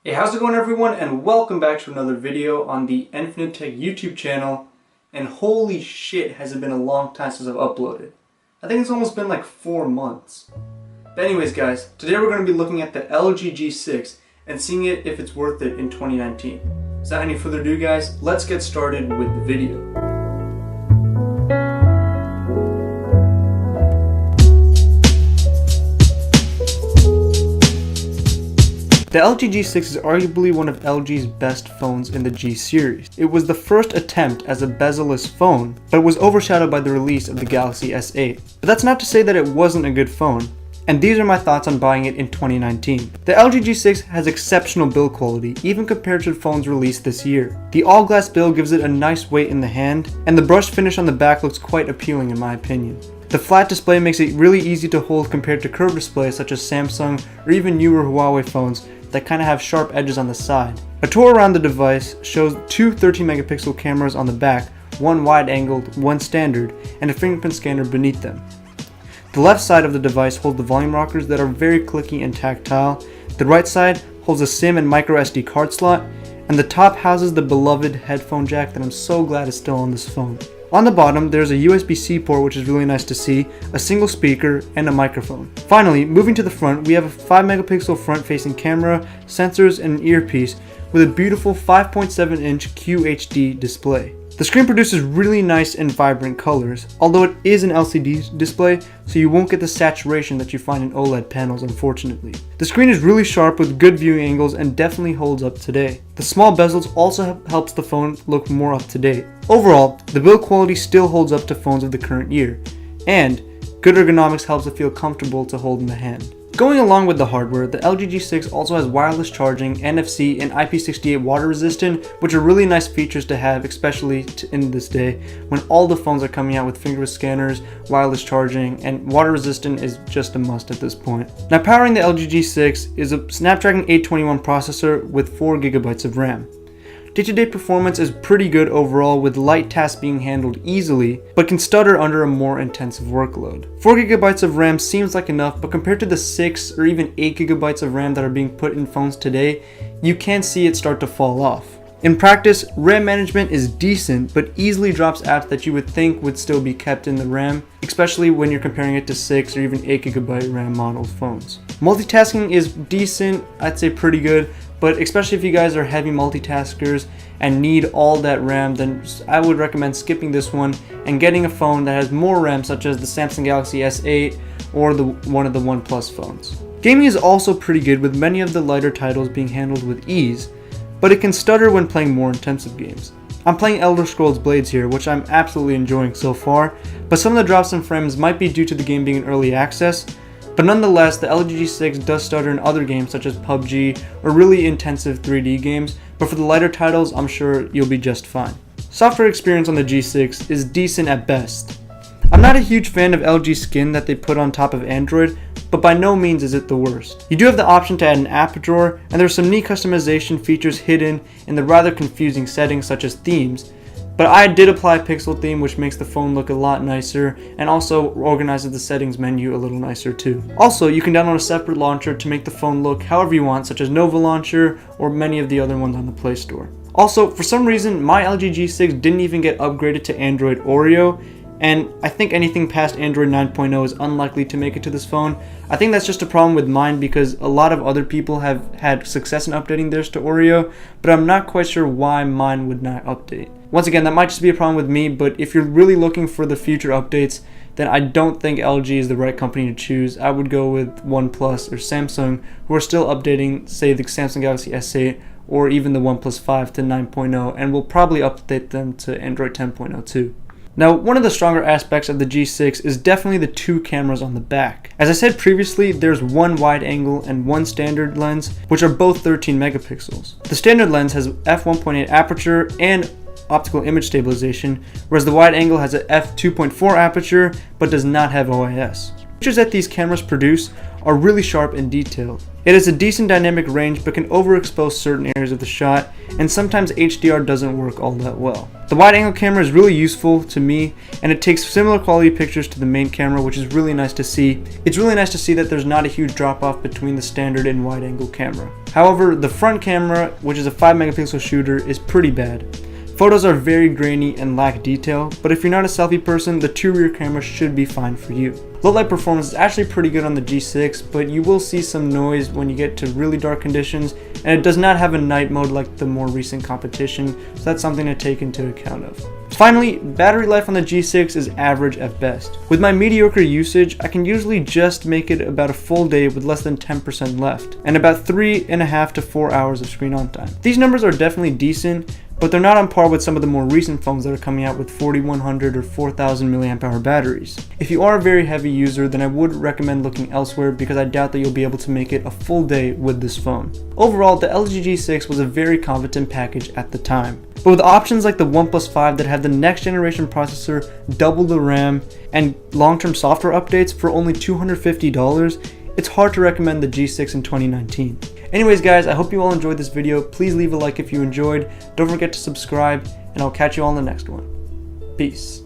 Hey, how's it going everyone, and welcome back to another video on the Infinite Tech YouTube channel. And holy shit, has it been a long time since I've uploaded. I think it's almost been like 4 months. But anyways guys, today we're going to be looking at the LG G6 and seeing if it's worth it in 2019. So without any further ado guys, let's get started with the video. The LG G6 is arguably one of LG's best phones in the G series. It was the first attempt as a bezel-less phone, but was overshadowed by the release of the Galaxy S8. But that's not to say that it wasn't a good phone, and these are my thoughts on buying it in 2019. The LG G6 has exceptional build quality, even compared to phones released this year. The all-glass build gives it a nice weight in the hand, and the brushed finish on the back looks quite appealing in my opinion. The flat display makes it really easy to hold compared to curved displays such as Samsung or even newer Huawei phones that kind of have sharp edges on the side. A tour around the device shows two 13 megapixel cameras on the back, one wide-angled, one standard, and a fingerprint scanner beneath them. The left side of the device holds the volume rockers that are very clicky and tactile. The right side holds a SIM and micro SD card slot, and the top houses the beloved headphone jack that I'm so glad is still on this phone. On the bottom, there's a USB-C port, which is really nice to see, a single speaker, and a microphone. Finally, moving to the front, we have a 5 megapixel front-facing camera, sensors, and an earpiece with a beautiful 5.7-inch QHD display. The screen produces really nice and vibrant colors, although it is an LCD display, so you won't get the saturation that you find in OLED panels, unfortunately. The screen is really sharp with good viewing angles and definitely holds up today. The small bezels also helps the phone look more up to date. Overall, the build quality still holds up to phones of the current year, and good ergonomics helps it feel comfortable to hold in the hand. Going along with the hardware, the LG G6 also has wireless charging, NFC, and IP68 water resistant, which are really nice features to have, especially in this day when all the phones are coming out with fingerprint scanners, wireless charging, and water resistant is just a must at this point. Now, powering the LG G6 is a Snapdragon 821 processor with 4 GB of RAM. Day-to-day performance is pretty good overall, with light tasks being handled easily, but can stutter under a more intensive workload. 4 GB of RAM seems like enough, but compared to the 6 or even 8 GB of RAM that are being put in phones today, you can see it start to fall off. In practice, RAM management is decent, but easily drops apps that you would think would still be kept in the RAM, especially when you're comparing it to 6 or even 8 GB RAM model phones. Multitasking is decent, I'd say pretty good, but especially if you guys are heavy multitaskers and need all that RAM, then I would recommend skipping this one and getting a phone that has more RAM, such as the Samsung Galaxy S8 or one of the OnePlus phones. Gaming is also pretty good, with many of the lighter titles being handled with ease, but it can stutter when playing more intensive games. I'm playing Elder Scrolls Blades here, which I'm absolutely enjoying so far, but some of the drops in frames might be due to the game being in early access. But nonetheless, the LG G6 does stutter in other games such as PUBG or really intensive 3D games, but for the lighter titles, I'm sure you'll be just fine. Software experience on the G6 is decent at best. I'm not a huge fan of LG Skin that they put on top of Android, but by no means is it the worst. You do have the option to add an app drawer, and there's some neat customization features hidden in the rather confusing settings such as themes. But I did apply a pixel theme, which makes the phone look a lot nicer and also organizes the settings menu a little nicer too. Also, you can download a separate launcher to make the phone look however you want, such as Nova Launcher or many of the other ones on the Play Store. Also, for some reason, my LG G6 didn't even get upgraded to Android Oreo, and I think anything past Android 9.0 is unlikely to make it to this phone. I think that's just a problem with mine because a lot of other people have had success in updating theirs to Oreo, but I'm not quite sure why mine would not update. Once again, that might just be a problem with me, but if you're really looking for the future updates, then I don't think LG is the right company to choose. I would go with OnePlus or Samsung, who are still updating, say, the Samsung Galaxy S8 or even the OnePlus 5 to 9.0, and will probably update them to Android 10.0 too. Now, one of the stronger aspects of the G6 is definitely the two cameras on the back. As I said previously, there's one wide angle and one standard lens, which are both 13 megapixels. The standard lens has f1.8 aperture and optical image stabilization, whereas the wide angle has a f2.4 aperture but does not have OIS. Features that these cameras produce are really sharp and detailed. It has a decent dynamic range but can overexpose certain areas of the shot, and sometimes HDR doesn't work all that well. The wide angle camera is really useful to me, and it takes similar quality pictures to the main camera, which is really nice to see. It's really nice to see that there's not a huge drop off between the standard and wide angle camera. However, the front camera, which is a 5 megapixel shooter, is pretty bad. Photos are very grainy and lack detail, but if you're not a selfie person, the two rear cameras should be fine for you. Low light performance is actually pretty good on the G6, but you will see some noise when you get to really dark conditions, and it does not have a night mode like the more recent competition, so that's something to take into account of. Finally, battery life on the G6 is average at best. With my mediocre usage, I can usually just make it about a full day with less than 10% left, and about 3.5 to 4 hours of screen on time. These numbers are definitely decent, but they're not on par with some of the more recent phones that are coming out with 4100 or 4000 mAh batteries. If you are a very heavy user, then I would recommend looking elsewhere because I doubt that you'll be able to make it a full day with this phone. Overall, the LG G6 was a very competent package at the time. But with options like the OnePlus 5 that have the next generation processor, double the RAM, and long-term software updates for only $250, it's hard to recommend the G6 in 2019. Anyways guys, I hope you all enjoyed this video. Please leave a like if you enjoyed. Don't forget to subscribe, and I'll catch you all in the next one. Peace.